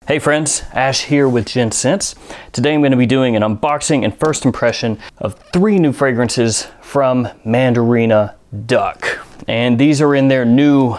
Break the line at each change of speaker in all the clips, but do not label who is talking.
Hey friends, Ash here with Gents. Today I'm going to be doing an unboxing and first impression of 3 new fragrances from Mandarina Duck. And these are in their new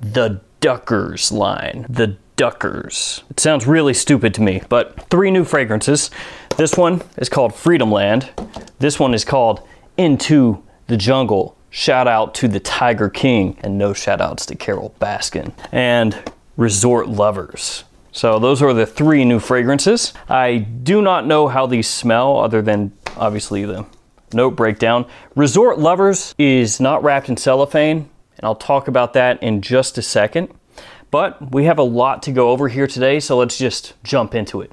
The Duckers line. The Duckers. It sounds really stupid to me, but 3 new fragrances. This one is called Freedomland. This one is called Into the Jungle. Shout out to the Tiger King, and no shout outs to Carol Baskin. And Resort Lovers. So those are the 3 new fragrances. I do not know how these smell other than obviously the note breakdown. Resort Lovers is not wrapped in cellophane, and I'll talk about that in just a second. But we have a lot to go over here today, so let's just jump into it.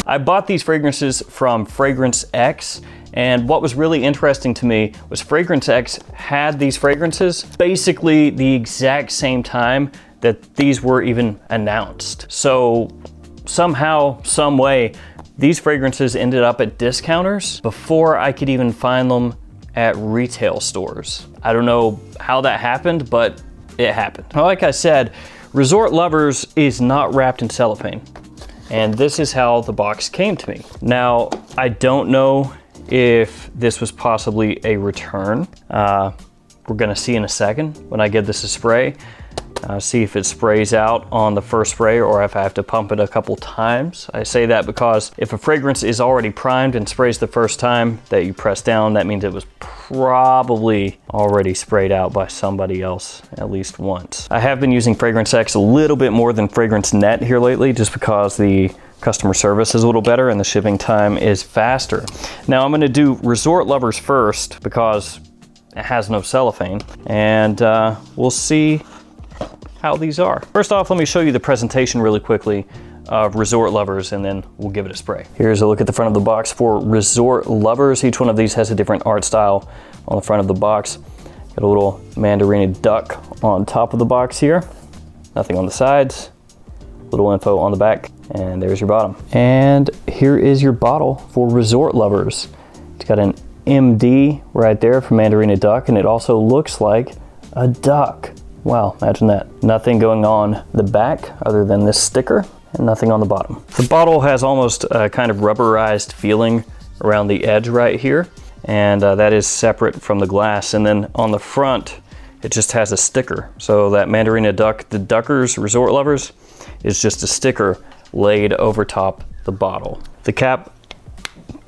I bought these fragrances from Fragrance X, and what was really interesting to me was Fragrance X had these fragrances basically the exact same time that these were even announced. So somehow, some way, these fragrances ended up at discounters before I could even find them at retail stores. I don't know how that happened, but it happened. Like I said, Resort Lovers is not wrapped in cellophane. And this is how the box came to me. Now, I don't know if this was possibly a return. We're gonna see in a second when I give this a spray. See if it sprays out on the first spray or if I have to pump it a couple times. I say that because if a fragrance is already primed and sprays the first time that you press down, that means it was probably already sprayed out by somebody else at least once. I have been using Fragrance X a little bit more than Fragrance Net here lately just because the customer service is a little better and the shipping time is faster. Now I'm gonna do Resort Lovers first because it has no cellophane, and we'll see how these are. First off, let me show you the presentation really quickly of Resort Lovers, and then we'll give it a spray. Here's a look at the front of the box for Resort Lovers. Each one of these has a different art style on the front of the box. Got a little Mandarina duck on top of the box here. Nothing on the sides. Little info on the back, and there's your bottom. And here is your bottle for Resort Lovers. It's got an MD right there for Mandarina Duck, and it also looks like a duck. Wow, imagine that. Nothing going on the back other than this sticker, and nothing on the bottom. The bottle has almost a kind of rubberized feeling around the edge right here, and that is separate from the glass. And then on the front, it just has a sticker. So that Mandarina Duck The Duckers Resort Lovers is just a sticker laid over top the bottle. The cap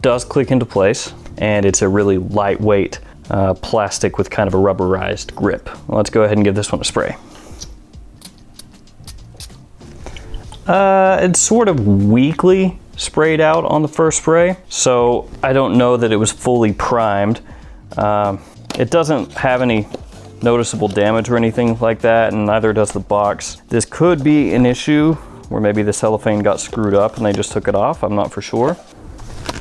does click into place, and it's a really lightweight plastic with kind of a rubberized grip. Let's go ahead and give this one a spray. It's sort of weakly sprayed out on the first spray, so I don't know that it was fully primed. It doesn't have any noticeable damage or anything like that, and neither does the box. This could be an issue where maybe the cellophane got screwed up and they just took it off. I'm not for sure.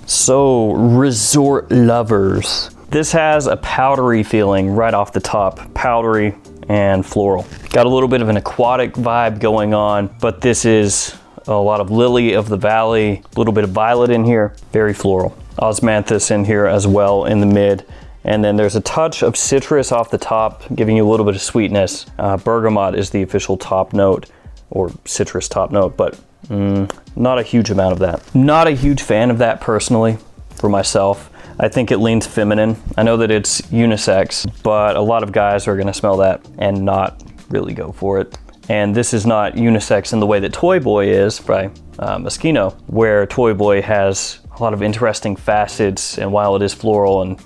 So, Resort Lovers. This has a powdery feeling right off the top, powdery and floral. Got a little bit of an aquatic vibe going on, but this is a lot of lily of the valley, a little bit of violet in here, very floral. Osmanthus in here as well in the mid. And then there's a touch of citrus off the top, giving you a little bit of sweetness. Bergamot is the official top note, or citrus top note, but not a huge amount of that. Not a huge fan of that personally, for myself. I think it leans feminine. I know that it's unisex, but a lot of guys are gonna smell that and not really go for it. And this is not unisex in the way that Toy Boy is by Moschino, where Toy Boy has a lot of interesting facets, and while it is floral and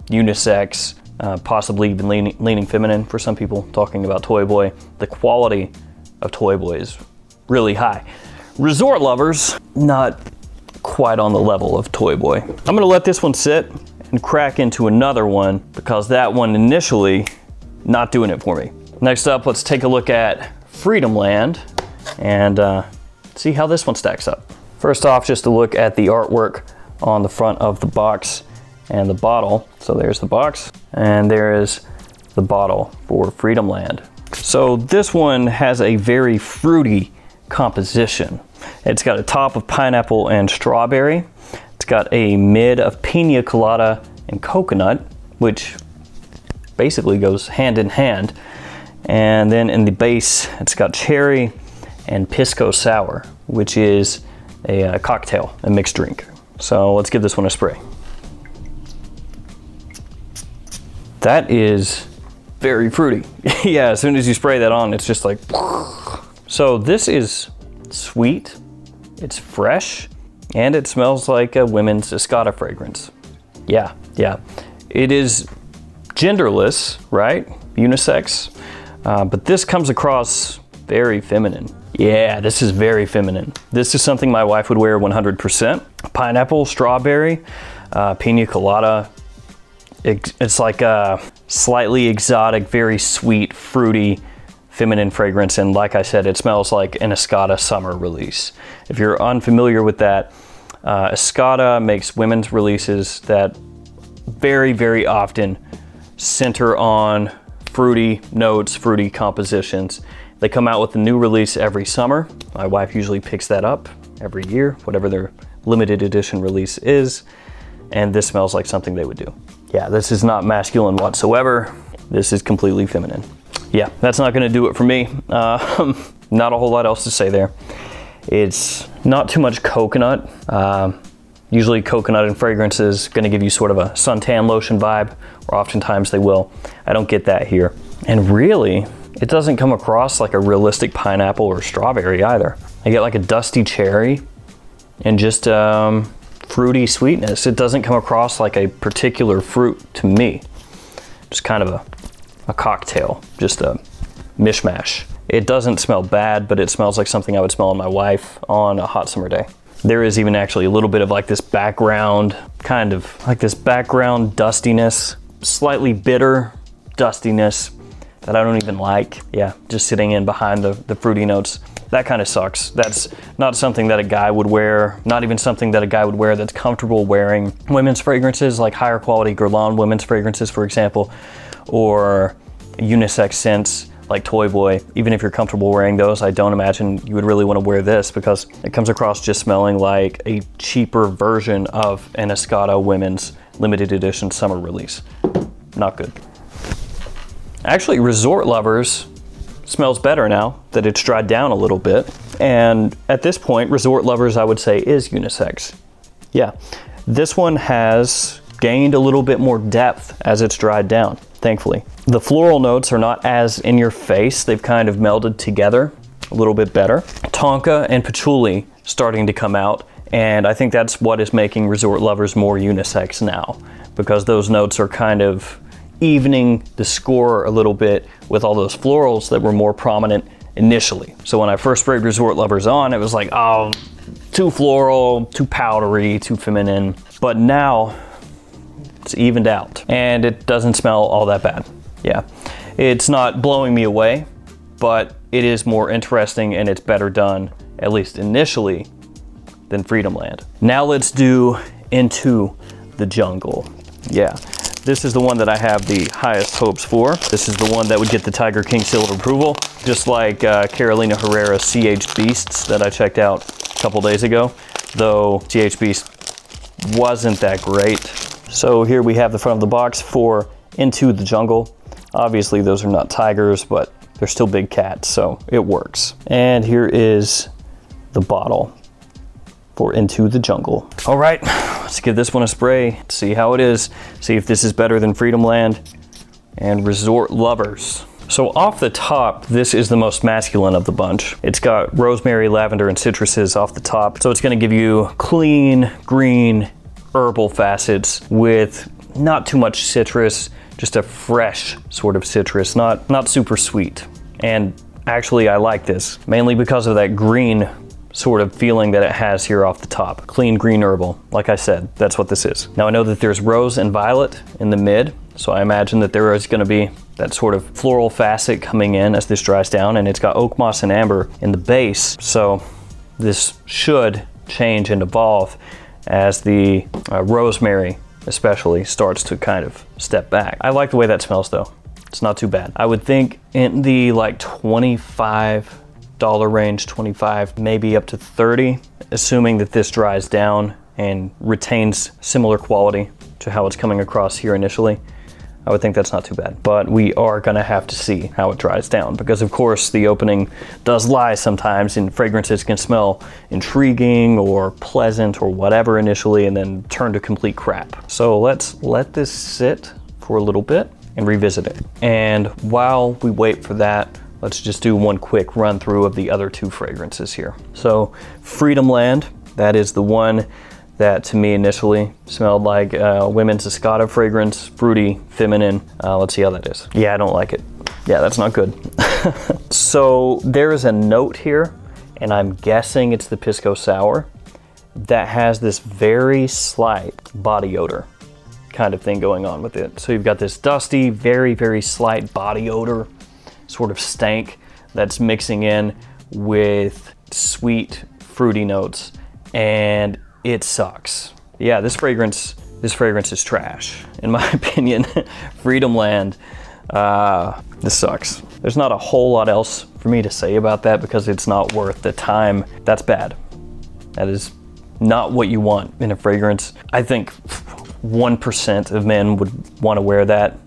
unisex, possibly even leaning feminine for some people talking about Toy Boy, the quality of Toy Boy is really high. Resort Lovers, not quite on the level of Toy Boy. I'm gonna let this one sit and crack into another one because that one initially not doing it for me. Next up, let's take a look at Freedomland and see how this one stacks up. First off, just to look at the artwork on the front of the box and the bottle. So there's the box, and there is the bottle for Freedomland. So this one has a very fruity composition. It's got a top of pineapple and strawberry. It's got a mid of pina colada and coconut, which basically goes hand in hand. And then in the base, it's got cherry and pisco sour, which is a cocktail, a mixed drink. So let's give this one a spray. That is very fruity. Yeah, as soon as you spray that on, it's just like, so this is sweet, it's fresh, and it smells like a women's Escada fragrance. Yeah. It is genderless, right? Unisex, but this comes across very feminine. Yeah, this is very feminine. This is something my wife would wear 100%. Pineapple, strawberry, pina colada. It's like a slightly exotic, very sweet, fruity, feminine fragrance. And like I said, it smells like an Escada summer release. If you're unfamiliar with that, Escada makes women's releases that very, very often center on fruity notes, fruity compositions. They come out with a new release every summer. My wife usually picks that up every year, whatever their limited edition release is. And this smells like something they would do. Yeah, this is not masculine whatsoever. This is completely feminine. Yeah, that's not gonna do it for me. Not a whole lot else to say there. It's not too much coconut. Usually coconut in fragrance is gonna give you sort of a suntan lotion vibe, or oftentimes they will. I don't get that here. And really, it doesn't come across like a realistic pineapple or strawberry either. I get like a dusty cherry and just fruity sweetness. It doesn't come across like a particular fruit to me. Just kind of a cocktail, just a mishmash. It doesn't smell bad, but it smells like something I would smell on my wife on a hot summer day. There is even actually a little bit of like this background, kind of like this background dustiness, slightly bitter dustiness that I don't even like. Yeah, just sitting in behind the fruity notes. That kind of sucks. That's not something that a guy would wear, not even something that a guy would wear that's comfortable wearing women's fragrances, like higher quality Guerlain women's fragrances, for example, or unisex scents like Toy Boy. Even if you're comfortable wearing those, I don't imagine you would really want to wear this because it comes across just smelling like a cheaper version of an Escada women's limited edition summer release. Not good. Actually, Resort Lovers smells better now that it's dried down a little bit. And at this point, Resort Lovers, I would say, is unisex. Yeah, this one has gained a little bit more depth as it's dried down, thankfully. The floral notes are not as in your face. They've kind of melded together a little bit better. Tonka and patchouli starting to come out. And I think that's what is making Resort Lovers more unisex now, because those notes are kind of evening the score a little bit with all those florals that were more prominent initially. So when I first sprayed Resort Lovers on, it was like, oh, too floral, too powdery, too feminine. But now it's evened out and it doesn't smell all that bad. Yeah, it's not blowing me away, but it is more interesting and it's better done, at least initially, than Freedomland. Now let's do Into the Jungle. Yeah. This is the one that I have the highest hopes for. This is the one that would get the Tiger King seal of approval, just like Carolina Herrera's CH Beasts that I checked out a couple days ago, though CH Beast wasn't that great. So here we have the front of the box for Into the Jungle. Obviously those are not tigers, but they're still big cats, so it works. And here is the bottle for Into the Jungle. All right, let's give this one a spray, see how it is, see if this is better than Freedomland and Resort Lovers. So off the top, this is the most masculine of the bunch. It's got rosemary, lavender, and citruses off the top. So it's gonna give you clean, green, herbal facets with not too much citrus, just a fresh sort of citrus, not super sweet. And actually I like this, mainly because of that green sort of feeling that it has here off the top. Clean green herbal, like I said, that's what this is. Now I know that there's rose and violet in the mid, so I imagine that there is gonna be that sort of floral facet coming in as this dries down, and it's got oak moss and amber in the base, so this should change and evolve as the rosemary especially starts to kind of step back. I like the way that smells though. It's not too bad. I would think in the like $25 range, 25, maybe up to 30, assuming that this dries down and retains similar quality to how it's coming across here initially. I would think that's not too bad. But we are gonna have to see how it dries down, because of course the opening does lie sometimes, and fragrances can smell intriguing or pleasant or whatever initially and then turn to complete crap. So let's let this sit for a little bit and revisit it. And while we wait for that, let's just do one quick run through of the other two fragrances here. So Freedomland, that is the one that to me initially smelled like women's Escada fragrance, fruity, feminine. Let's see how that is. Yeah, I don't like it. Yeah, that's not good. So there is a note here, and I'm guessing it's the Pisco Sour, that has this very slight body odor kind of thing going on with it. So you've got this dusty, very, very slight body odor, sort of stank that's mixing in with sweet, fruity notes, and it sucks. Yeah, this fragrance is trash, in my opinion. Freedomland, this sucks. There's not a whole lot else for me to say about that because it's not worth the time. That's bad. That is not what you want in a fragrance. I think 1% of men would want to wear that,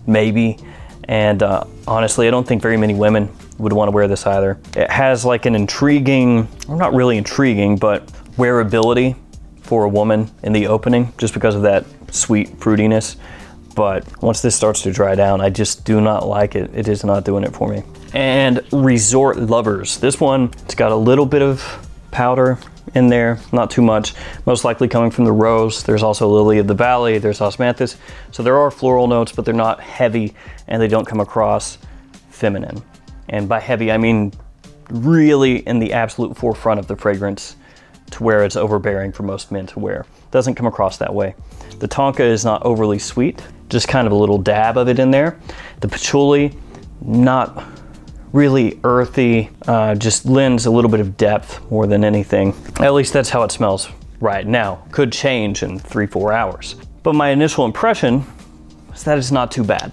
maybe. And honestly, I don't think very many women would want to wear this either. It has like an intriguing, or not really intriguing, but wearability for a woman in the opening, just because of that sweet fruitiness. But once this starts to dry down, I just do not like it. It is not doing it for me. And Resort Lovers. This one, it's got a little bit of powder in there, not too much, most likely coming from the rose. There's also Lily of the Valley, there's osmanthus. So there are floral notes, but they're not heavy and they don't come across feminine. And by heavy, I mean really in the absolute forefront of the fragrance to where it's overbearing for most men to wear. Doesn't come across that way. The tonka is not overly sweet, just kind of a little dab of it in there. The patchouli, not really earthy, just lends a little bit of depth more than anything. At least that's how it smells right now. Could change in 3-4 hours. But my initial impression is that it's not too bad.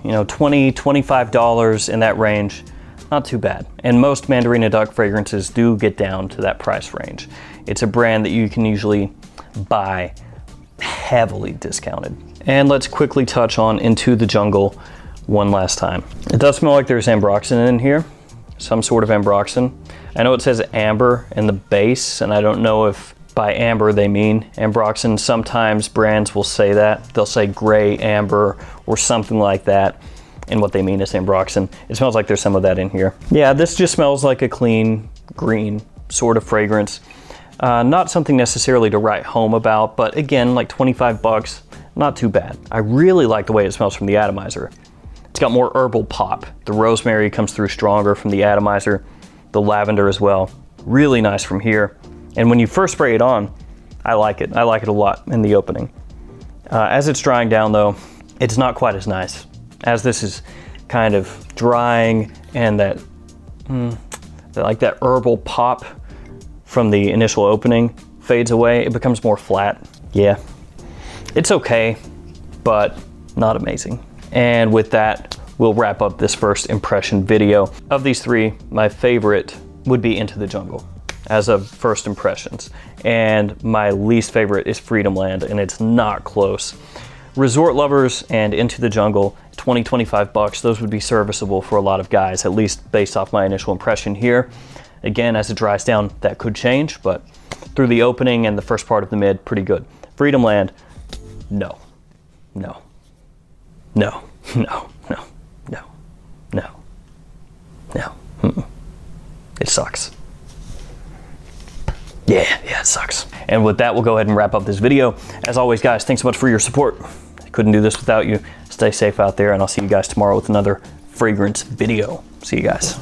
You know, $20, $25 in that range, not too bad. And most Mandarina Duck fragrances do get down to that price range. It's a brand that you can usually buy heavily discounted. And let's quickly touch on Into the Jungle one last time. It does smell like there's ambroxan in here, some sort of ambroxan. I know it says amber in the base, and I don't know if by amber they mean ambroxan. Sometimes brands will say that. They'll say gray amber or something like that, and what they mean is ambroxan. It smells like there's some of that in here. Yeah, this just smells like a clean green sort of fragrance. Not something necessarily to write home about, but again, like 25 bucks, not too bad. I really like the way it smells from the atomizer. It's got more herbal pop. The rosemary comes through stronger from the atomizer, the lavender as well. Really nice from here. And when you first spray it on, I like it. I like it a lot in the opening. As it's drying down though, it's not quite as nice. As this is kind of drying and that, like that herbal pop from the initial opening fades away, it becomes more flat. Yeah, it's okay, but not amazing. And with that, we'll wrap up this first impression video. Of these three, my favorite would be Into the Jungle as of first impressions. And my least favorite is Freedomland, and it's not close. Resort Lovers and Into the Jungle, 20, 25 bucks, those would be serviceable for a lot of guys, at least based off my initial impression here. Again, as it dries down, that could change, but through the opening and the first part of the mid, pretty good. Freedomland, no, no. No, no, no, no, no, no. It sucks. Yeah, it sucks. And with that, we'll go ahead and wrap up this video. As always, guys, thanks so much for your support. I couldn't do this without you. Stay safe out there, and I'll see you guys tomorrow with another fragrance video. See you guys.